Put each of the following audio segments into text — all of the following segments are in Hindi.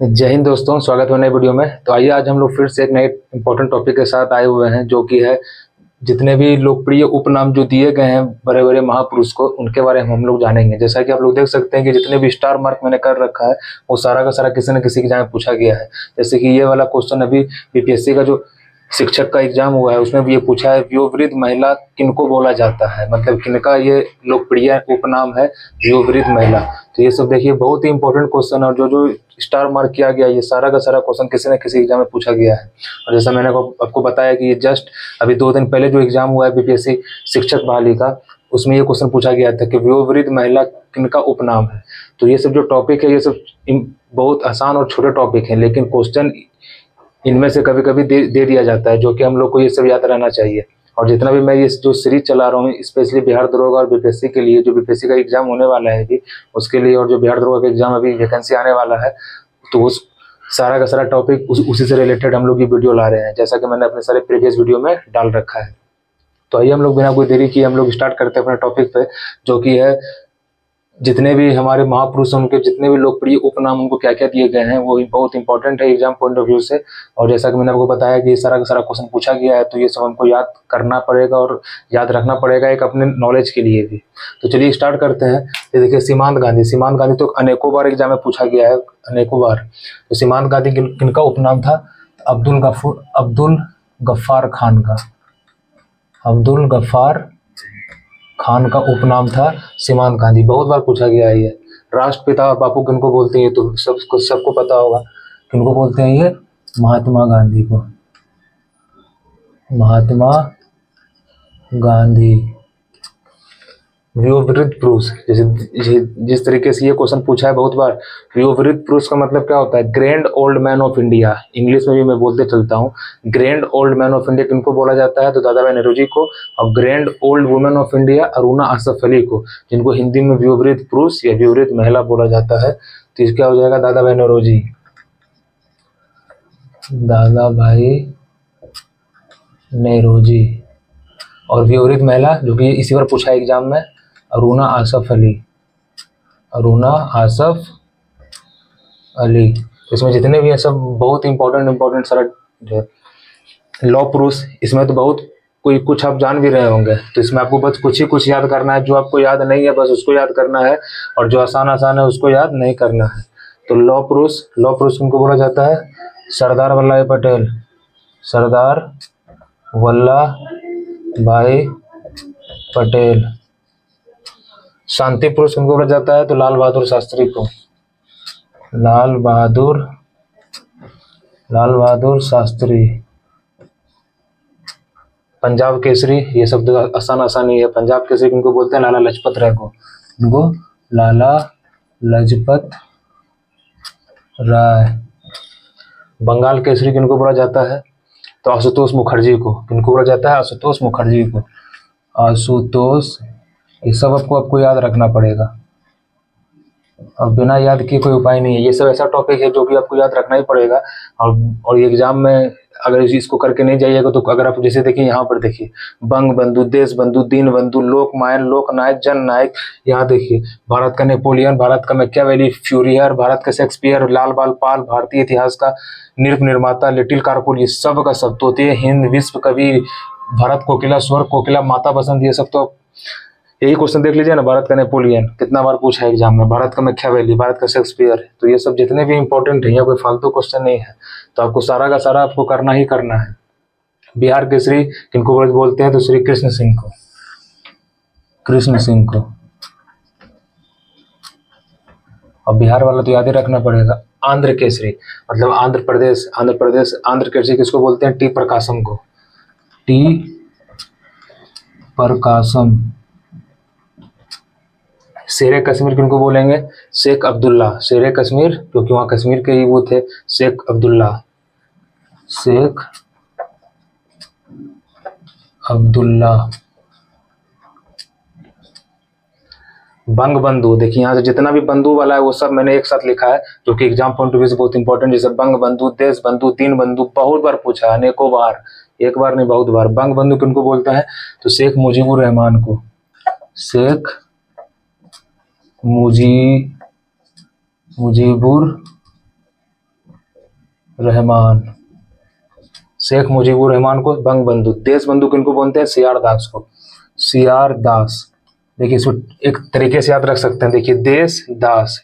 जय हिंद दोस्तों, स्वागत है नए वीडियो में। तो आइए आज हम लोग फिर से एक नए इंपॉर्टेंट टॉपिक के साथ आए हुए हैं, जो कि है जितने भी लोकप्रिय उपनाम जो दिए गए हैं बड़े बड़े महापुरुष को, उनके बारे में हम लोग जानेंगे। जैसा कि आप लोग देख सकते हैं कि जितने भी स्टार मार्क मैंने कर रखा है वो सारा का सारा किसी न किसी के एग्जाम में पूछा गया है। जैसे कि ये वाला क्वेश्चन अभी बीपीएससी का जो शिक्षक का एग्जाम हुआ है उसमें भी ये पूछा है, व्योवृद्ध महिला किनको बोला जाता है, मतलब किनका ये लोकप्रिय उपनाम है व्योवृद्ध महिला। तो ये सब देखिए बहुत ही इंपॉर्टेंट क्वेश्चन, और जो जो स्टार मार्क किया गया ये सारा का सारा क्वेश्चन किसी न किसी एग्जाम में पूछा गया है। और जैसा मैंने आपको बताया कि ये जस्ट अभी 2 दिन पहले जो एग्जाम हुआ है बीपीएससी शिक्षक बहाली का, उसमें ये क्वेश्चन पूछा गया था कि व्योवृद्ध महिला किनका उपनाम है। तो ये सब जो टॉपिक है ये सब बहुत आसान और छोटे टॉपिक हैं, लेकिन क्वेश्चन इनमें से कभी कभी दे दिया जाता है, जो कि हम लोग को ये सब याद रहना चाहिए। और जितना भी मैं ये जो सीरीज चला रहा हूँ स्पेशली बिहार दरोगा और बीपीएससी के लिए, जो बीपीएससी का एग्जाम होने वाला है अभी उसके लिए, और जो बिहार दरोगा का एग्जाम अभी वैकेंसी आने वाला है, तो उस सारा का सारा टॉपिक उसी से रिलेटेड हम लोग ये वीडियो ला रहे हैं, जैसा कि मैंने अपने सारे प्रीवियस वीडियो में डाल रखा है। तो आइए हम लोग बिना कोई देरी किए हम लोग स्टार्ट करते हैं अपने टॉपिक पे, जो कि है जितने भी हमारे महापुरुष हैं उनके जितने भी लोकप्रिय उपनाम उनको क्या क्या दिए गए हैं, वो बहुत इंपॉर्टेंट है एग्जाम पॉइंट ऑफ व्यू से। और जैसा कि मैंने आपको बताया कि सारा का सारा क्वेश्चन पूछा गया है, तो ये सब हमको याद करना पड़ेगा और याद रखना पड़ेगा एक अपने नॉलेज के लिए भी। तो चलिए स्टार्ट करते हैं। ये देखिए सीमांत गांधी तो अनेकों बार एग्जाम में पूछा गया है, अनेकों बार। तो सीमांत गांधी किनका उपनाम था? अब्दुल गफ्फार खान का, अब्दुल गफ्फार खान का उपनाम था सीमांत गांधी। बहुत बार पूछा गया है ये। राष्ट्रपिता और बापू किनको बोलते हैं, ये तो सबको पता होगा। किनको बोलते हैं ये? महात्मा गांधी को, महात्मा गांधी। व्योवृत्त पुरुष, जैसे जिस तरीके से ये क्वेश्चन पूछा है बहुत बार, व्योवृत्त पुरुष का मतलब क्या होता है? Grand old man of India. English में भी मैं बोलते चलता हूँ, grand old man of India किनको बोला जाता है? तो दादा भाई नेहरू जी को। और grand old women of India Aruna Asaf Ali को, जिनको हिंदी में व्योवृत्त पुरुष या व्योवृत्त महिला बोला जाता है। तो इसका हो जाएगा दादा भाई नेहरू जी, दादा भाई नेहरू जी। और व्योवृत्त महिला जो कि इसी बार पूछा है एग्जाम में, अरुणा आसफ अली, अरुणा आसफ अली। इसमें जितने भी हैं सब बहुत इंपॉर्टेंट सारा। लौ पुरुष, इसमें तो बहुत कोई कुछ आप जान भी रहे होंगे, तो इसमें आपको बस कुछ याद करना है। जो आपको याद नहीं है बस उसको याद करना है, और जो आसान है उसको याद नहीं करना है। तो लौ पुरुष किनको बोला जाता है? सरदार वल्लभ भाई पटेल, सरदार वल्लभ भाई पटेल। शांति पुरुष किनको बोला जाता है? तो लाल बहादुर शास्त्री को, लाल बहादुर शास्त्री। पंजाब केसरी, ये सब तो आसान ही है। पंजाब केसरी किनको बोलते हैं? लाला लजपत राय को, इनको लाला लजपत राय। बंगाल केसरी किनको बोला जाता है? तो आशुतोष मुखर्जी को। किनको बोला जाता है? आशुतोष मुखर्जी को, आशुतोष। ये सब आपको याद रखना पड़ेगा, और बिना याद किए कोई उपाय नहीं है। ये सब ऐसा टॉपिक है जो कि आपको याद रखना ही पड़ेगा। और एग्जाम में अगर इसको करके नहीं जाइएगा तो अगर आप जैसे देखिए यहाँ पर देखिए, बंग बंधु, देश बंधु, दीन बंधु, लोकमायन, लोकनायक, जन नायक। यहाँ देखिए, भारत का नेपोलियन, भारत का मैकियावेली, फ्यूरियर, भारत का शेक्सपियर, लाल बाल पाल, भारतीय इतिहास का निर्माता, लिटिल कारकुल, ये सब का सब। तोते हिंद, विश्व कवि, भारत कोकिला, स्वर कोकिला, माता बसंत, ये सब तो यही क्वेश्चन देख लीजिए ना। भारत का नेपोलियन कितना बार पूछा है एग्जाम में, भारत का मैकियावेली, भारत का शेक्सपियर। तो ये सब जितने भी इंपॉर्टेंट है, यहाँ कोई फालतू क्वेश्चन नहीं है। तो आपको सारा का सारा आपको करना ही करना है। बिहार केसरी किनको बोलते हैं? तो श्री कृष्ण सिंह को, कृष्ण सिंह को। और बिहार वाला तो याद ही रखना पड़ेगा। आंध्र केसरी मतलब आंध्र केसरी किसको बोलते हैं? टी प्रकाशम को, टी प्रकाशम। शेर कश्मीर किनको बोलेंगे? शेख अब्दुल्ला, शेर कश्मीर, क्योंकि वहाँ कश्मीर के ही वो थे, शेख अब्दुल्ला, शेख अब्दुल्ला। बंग बंधु, देखिए यहाँ से जितना भी बंधु वाला है वो सब मैंने एक साथ लिखा है, जो कि एग्जाम पॉइंट ऑफ व्यू से बहुत इंपॉर्टेंट। जैसे बंग बंधु, देश बंधु, दीन बंधु, बहुत बार पूछा है, अनेकों बार, एक बार नहीं बहुत बार। बंग बंधु किनको बोलते हैं? तो शेख मुजीबुर रहमान को, शेख मुजीबुर रहमान, शेख मुजीबुर रहमान को बंग बंधु। देश बंधु किनको बोलते हैं? सी आर दास को। सी आर दास, देखिए इसको एक तरीके से याद रख सकते हैं, देखिए देश दास,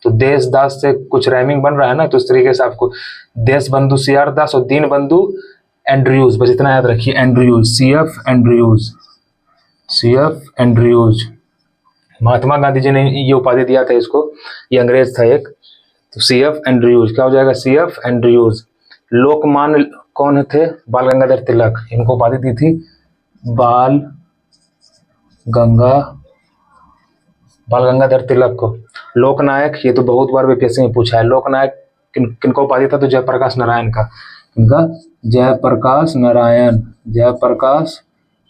तो देश दास से कुछ राइमिंग बन रहा है ना, तो इस तरीके से आपको देश बंधु सी आर दास और दीन बंधु एंड्रयूज, बस इतना याद रखिए, Andrews, C F Andrews, C F Andrews. Mahatma Gandhi ji ने ये उपाधि दिया था इसको, ये अंग्रेज था एक, तो सी एफ एंड्रयूज क्या हो जाएगा? सी एफ एंड्रयूज। लोकमान्य कौन थे? बाल गंगाधर तिलक, इनको उपाधि दी थी बाल गंगा बाल गंगाधर तिलक को। लोकनायक, ये तो बहुत बार बीपीएससी में पूछा है, लोकनायक किनको उपाधि था? तो जयप्रकाश नारायण का, इनका जयप्रकाश नारायण, जयप्रकाश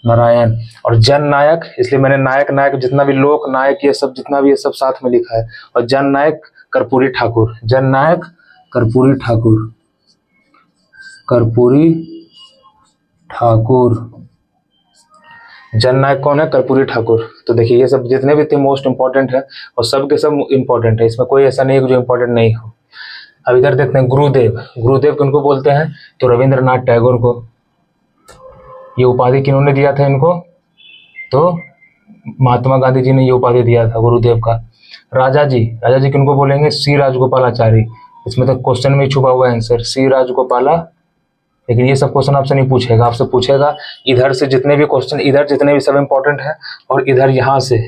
नारायण। और जन नायक, इसलिए मैंने नायक नायक जितना भी लोक नायक ये सब जितना भी ये सब साथ में लिखा है। और जन नायक कर्पूरी ठाकुर, जन नायक कर्पूरी ठाकुर, कर्पूरी ठाकुर। जननायक कौन है? कर्पूरी ठाकुर। तो देखिए ये सब जितने भी थे मोस्ट इंपॉर्टेंट है, और सब के सब इंपॉर्टेंट है, इसमें कोई ऐसा नहीं है जो इंपॉर्टेंट नहीं हो। अब इधर देखते हैं गुरुदेव, गुरुदेव किनको बोलते हैं? तो रविंद्रनाथ टैगोर को। ये उपाधि किन्होंने दिया था इनको? तो महात्मा गांधी जी ने ये उपाधि दिया था गुरुदेव का। राजा जी, राजा जी किनको बोलेंगे? सी राजगोपालाचारी। इसमें तो क्वेश्चन में छुपा हुआ आंसर, सी राजगोपाला। लेकिन ये सब क्वेश्चन आपसे नहीं पूछेगा, आपसे पूछेगा इधर से जितने भी क्वेश्चन, इधर जितने भी सब इंपॉर्टेंट है, और इधर यहाँ से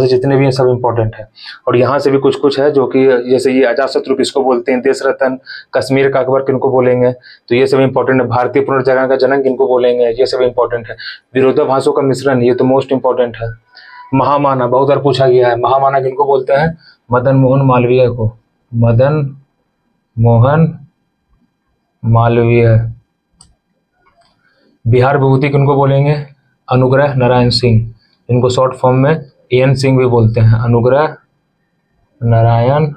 जितने भी हैं सब इंपॉर्टेंट है। और यहाँ से भी कुछ कुछ है जो कि, जैसे ये अजातशत्रु किसको बोलते हैं? देश रत्न। कश्मीर का अकबर किनको बोलेंगे? तो ये सब इंपॉर्टेंट है। भारतीय पुनर्जागरण का जनक किनको बोलेंगे? ये सब इंपॉर्टेंट है। विरोधाभासों का मिश्रण, ये तो मोस्ट इंपॉर्टेंट है। महामाना बहुत बार पूछा गया है, महामाना किनको बोलते हैं? मदन मोहन मालवीय को, मदन मोहन मालवीय। बिहार विभूति किनको बोलेंगे? अनुग्रह नारायण सिंह, इनको शॉर्ट फॉर्म में एन सिंह भी बोलते हैं, अनुग्रह नारायण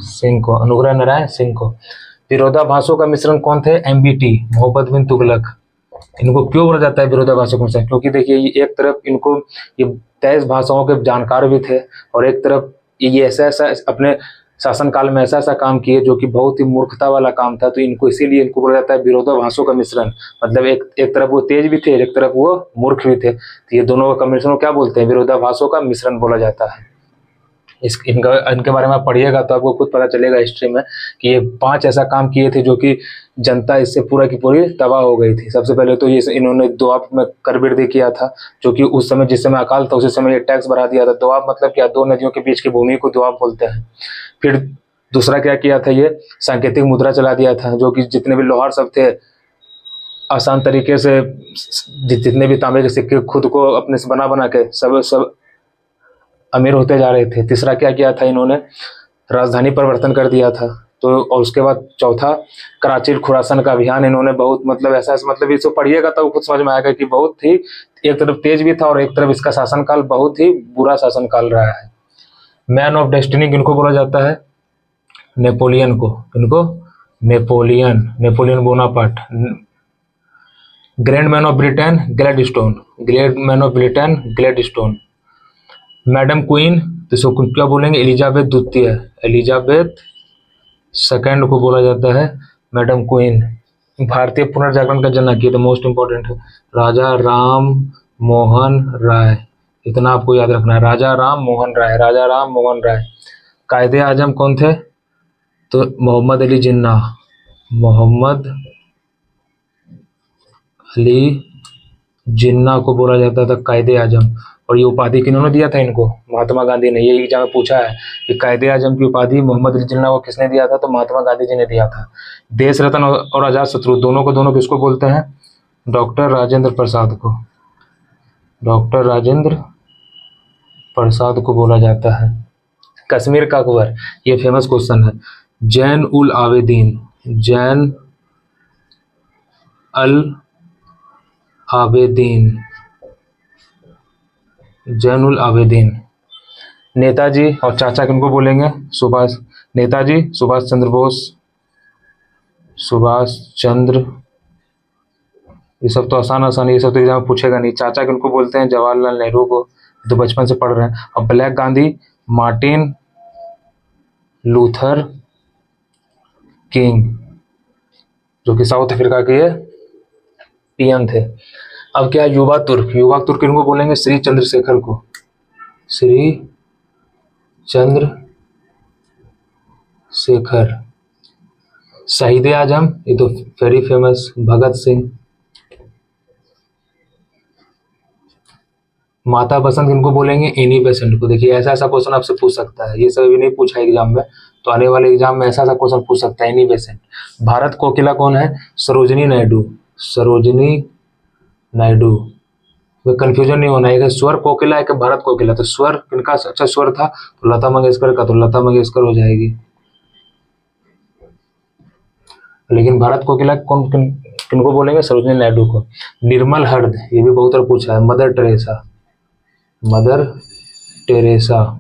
सिंह को, अनुग्रह नारायण सिंह को। विरोधाभासों का मिश्रण कौन थे? एमबीटी, मोहम्मद बिन तुगलक। इनको क्यों बोला जाता है विरोधाभासों का मिश्रण? क्योंकि देखिए ये एक तरफ इनको ये 23 भाषाओं के जानकार भी थे, और एक तरफ ये ऐसा ऐसा अपने शासनकाल में ऐसा ऐसा काम किए जो कि बहुत ही मूर्खता वाला काम था, तो इनको इसीलिए इनको बोला जाता है विरोधाभासों का मिश्रण। मतलब एक तरफ वो तेज भी थे, एक तरफ वो मूर्ख भी थे, तो ये दोनों का मिश्रण क्या बोलते हैं? विरोधाभासों का मिश्रण बोला जाता है। इनके बारे में आप पढ़िएगा तो आपको खुद पता चलेगा हिस्ट्री में कि ये 5 ऐसा काम किए थे जो कि जनता इससे पूरा की पूरी तबाह हो गई थी। सबसे पहले तो ये इन्होंने दोआब में कर वृद्धि किया था, जो कि उस समय जिस समय अकाल था उसी समय ये टैक्स बढ़ा दिया था। दोआब मतलब क्या? 2 नदियों के बीच की भूमि को दोआब बोलते हैं। फिर दूसरा क्या किया था? ये सांकेतिक मुद्रा चला दिया था, जो कि जितने भी लोहार सब थे आसान तरीके से जितने भी तांबे के सिक्के खुद को अपने से बना बना के सब अमीर होते जा रहे थे। तीसरा क्या किया था इन्होंने? राजधानी परिवर्तन कर दिया था। तो और उसके बाद चौथा कराची खुरासान का अभियान इन्होंने बहुत मतलब ऐसा मतलब इसको पढ़िएगा तो खुद समझ में आएगा कि बहुत ही एक तरफ तेज भी था और एक तरफ इसका शासनकाल बहुत ही बुरा शासनकाल रहा है। मैन ऑफ डेस्टिनी किनको बोला जाता है? नेपोलियन को। किनको? Napoleon Bonaparte. Grand man of Britain Gladstone, great man of Britain Gladstone. Madam queen तो इसको क्या बोलेंगे? एलिजाबेथ द्वितीय, एलिजाबेथ सेकंड को बोला जाता है मैडम क्वीन। भारतीय पुनर्जागरण का जनक, ये तो मोस्ट इंपॉर्टेंट है, राजा राम मोहन राय। इतना आपको याद रखना है, राजा राम मोहन राय, राजा राम मोहन राय। कायदे आजम कौन थे? तो मोहम्मद अली जिन्ना, मोहम्मद अली जिन्ना को बोला जाता था कायदे आजम। और ये उपाधि किन्होंने दिया था इनको? महात्मा गांधी ने। ये एग्जाम में पूछा है कि कायदे आजम की उपाधि मोहम्मद अली जिन्ना को किसने दिया था? तो महात्मा गांधी जी ने दिया था। देश रत्न और अजात शत्रु दोनों को दोनों किसको बोलते हैं? डॉक्टर राजेंद्र प्रसाद को, डॉक्टर राजेंद्र प्रसाद को बोला जाता है। कश्मीर का अकबर, ये फेमस क्वेश्चन है। जैन उल आवेदीन, जैन अल आवेदीन, जैनुल आवेदीन। नेताजी और चाचा किनको बोलेंगे? सुभाष, नेताजी सुभाष चंद्र बोस, सुभाष चंद्र। ये सब तो आसान आसान, ये सब तो एग्जाम में पूछेगा नहीं। चाचा किनको बोलते हैं? जवाहरलाल नेहरू को, तो बचपन से पढ़ रहे हैं। और black Gandhi Martin Luther king, जो कि साउथ अफ्रीका के पीएम थे। अब क्या है, युवा तुर्क। युवा तुर्क किनको बोलेंगे? श्री चंद्रशेखर को, श्री चंद्रशेखर। शहीद आजम, ये तो वेरी फेमस, भगत सिंह। माता पसंद किनको बोलेंगे? एनी बेसेंट को। देखिए ऐसा ऐसा क्वेश्चन आपसे पूछ सकता है, ये सब भी नहीं पूछा एग्जाम में, तो आने वाले एग्जाम में ऐसा ऐसा क्वेश्चन पूछ सकता है, एनी बेसेंट। भारत कोकिला कौन है? सरोजिनी नायडू, सरोजिनी नायडू। में कंफ्यूजन नहीं होना है, स्वर कोकिला है कि भारत कोकिला। तो स्वर किनका अच्छा स्वर था? तो लता मंगेशकर का, तो लता मंगेशकर हो जाएगी। लेकिन भारत कोकिला कौन किनको बोलेंगे? सरोजिनी नायडू को। निर्मल हर्द, ये भी बहुत बार पूछा है। Mother Teresa, mother Teresa.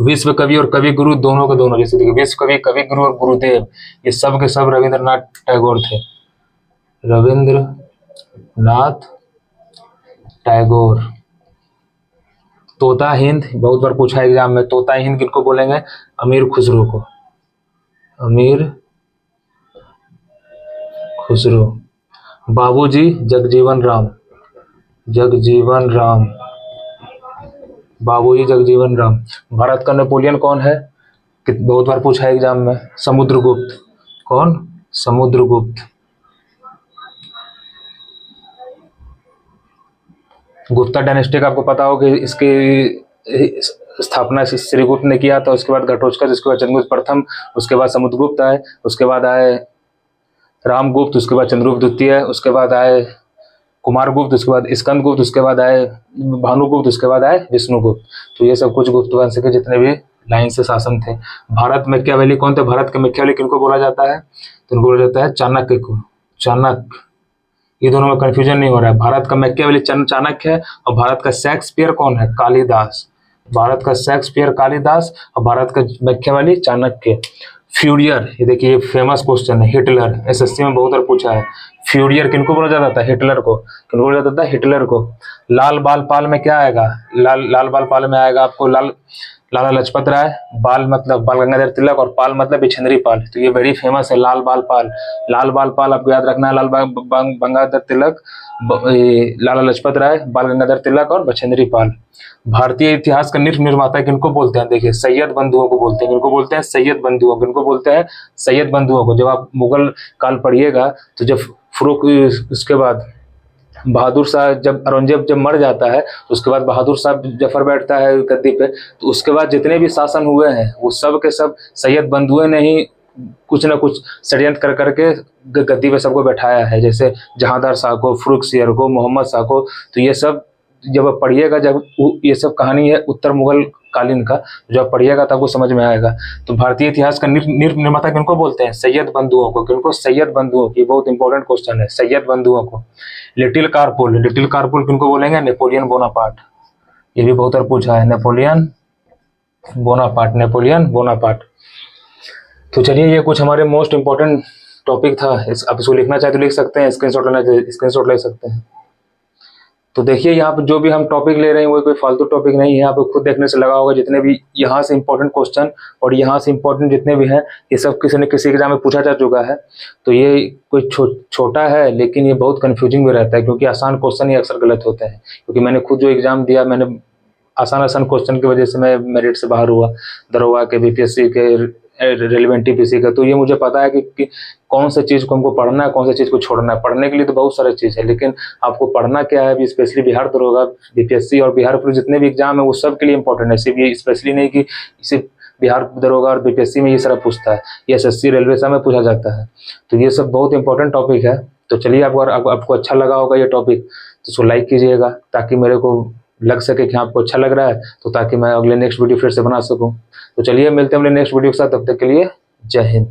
विश्व कवि और कवि गुरु दोनों के दोनों, जैसे देखिए विश्व कवि, कवि गुरु और गुरुदेव, ये सब के सब रविंद्रनाथ टैगोर थे, रविंद्रनाथ टैगोर। तोता हिंद, बहुत बार पूछा है एग्जाम में, तोता हिंद किनको बोलेंगे? अमीर खुसरो को, अमीर खुसरो। बाबूजी जगजीवन राम, जगजीवन राम, बाबूजी जगजीवन राम। भारत का नेपोलियन कौन है? बहुत बार पूछा है एग्जाम में, समुद्रगुप्त। कौन? समुद्रगुप्त। गुप्ता डायनेस्टी का आपको पता हो कि इसकी स्थापना श्रीगुप्त ने किया था, उसके बाद घटोत्कच, उसके बाद चंद्रगुप्त प्रथम, उसके बाद समुद्रगुप्त आए, उसके बाद आए रामगुप्त, उसके बाद चंद्रगुप्त द्वितीय, उसके बाद आए कुमारगुप्त, उसके बाद स्कंदगुप्त, उसके बाद आए भानुगुप्त, उसके बाद आए विष्णुगुप्त। तो ये सब कुछ गुप्त वंश के जितने भी लाइन से शासन थे। भारत मैकियावेली कौन थे? भारत के मैकियावेली किनको बोला जाता है? तो इनको बोला जाता है चाणक्य को, चाणक्य। ये दोनों में कंफ्यूजन नहीं हो रहा है। भारत का मैकियावेली चाणक्य है, और भारत का शेक्सपियर कौन है? कालिदास। भारत का शेक्सपियर कालिदास, और भारत का मैकियावेली चाणक्य। फ्यूरियर, ये देखिए फेमस क्वेश्चन है। हिटलर, एसएससी में बहुत बार पूछा है। फ्यूरियर किनको बोला जाता था? हिटलर को। किनको बोला जाता था? हिटलर को। लाल बाल पाल में क्या आएगा? लाल बाल पाल में आएगा आपको लाला लाजपत राय। बाल मतलब बाल गंगाधर तिलक, और पाल मतलब बिछंदरी पाल। तो ये वेरी फेमस है, लाल बाल पाल। लाल बाल पाल आपको याद रखना है, गंगाधर तिलक, लाला लाजपत राय, बाल गंगाधर तिलक और बछेंद्री पाल। भारतीय इतिहास का निर्माता किनको बोलते हैं? देखिए सैयद बंधुओं को बोलते हैं। किनको बोलते हैं? सैयद बंधुओं। किनको बोलते हैं? सैयद बंधुओं को। जब आप मुगल काल पढ़िएगा, तो जब फुरुख, उसके बाद बहादुर शाह, जब औरंगजेब जब मर जाता है, तो उसके बाद बहादुर शाह जफर बैठता है गद्दी पे, तो उसके बाद जितने भी शासन हुए हैं वो सब के सब सैयद बंधुओं ने ही कुछ ना कुछ षड्यंत्र कर करके गद्दी पे सबको बैठाया है। जैसे जहांदार शाह को, फर्रुखसियर को, मोहम्मद शाह को। तो ये सब जब आप पढ़िएगा, जब ये सब कहानी है उत्तर मुगल कालीन का, जो आप पढ़िएगा तब आपको समझ में आएगा। तो भारतीय इतिहास का निर्माता किनको बोलते हैं? सैयद बंधुओं को। किनको? सैयद बंधुओं की। बहुत इंपॉर्टेंट क्वेश्चन है, सैयद बंधुओं को। लिटिल कारपुल, लिटिल कारपुल किनको बोलेंगे? Napoleon Bonaparte. ये भी बहुत बार पूछा है, नेपोलियन बोनापार्ट, नेपोलियन बोनापार्ट। तो चलिए, ये कुछ हमारे मोस्ट इंपॉर्टेंट टॉपिक था। आप इसको लिखना चाहे तो लिख सकते हैं, स्क्रीनशॉट लेना चाहे स्क्रीनशॉट ले सकते हैं। तो देखिए यहाँ पे जो भी हम टॉपिक ले रहे हैं वो कोई फालतू टॉपिक नहीं है, आपको खुद देखने से लगा होगा। जितने भी यहाँ से इंपॉर्टेंट क्वेश्चन और यहाँ से इंपॉर्टेंट जितने भी हैं, ये सब किसी न किसी एग्जाम में पूछा जा चुका है। तो ये कोई छोटा है, लेकिन ये बहुत कंफ्यूजिंग भी रहता है, क्योंकि आसान क्वेश्चन ही अक्सर गलत होते हैं। क्योंकि मैंने खुद जो एग्जाम दिया, मैंने आसान क्वेश्चन की वजह से मैं मेरिट से बाहर हुआ, दरोगा के, बीपीएससी के, रेलिवेंट टीपीसी का। तो ये मुझे पता है कि कौन सा चीज़ को हमको पढ़ना है, कौन सा चीज़ को छोड़ना है। पढ़ने के लिए तो बहुत सारी चीज़ है, लेकिन आपको पढ़ना क्या है, अभी स्पेशली बिहार दरोगा, बीपीएससी और बिहार पुलिस जितने भी एग्जाम है वो सब के लिए इंपॉर्टेंट है। सिर्फ ये स्पेशली नहीं कि सिर्फ बिहार दरोगा और बीपीएससी में ये सारा पूछता है, ये एसएससी रेलवे सब में पूछा जाता है। तो ये सब बहुत इंपॉर्टेंट टॉपिक है। तो चलिए, आपको अच्छा लगा होगा ये टॉपिक, तो इसको लाइक कीजिएगा, ताकि मेरे को लग सके कि आपको अच्छा लग रहा है, तो ताकि मैं अगले नेक्स्ट वीडियो फिर से बना सकूं। तो चलिए, मिलते हैं अगले नेक्स्ट वीडियो के साथ। तब तक के लिए जय हिंद।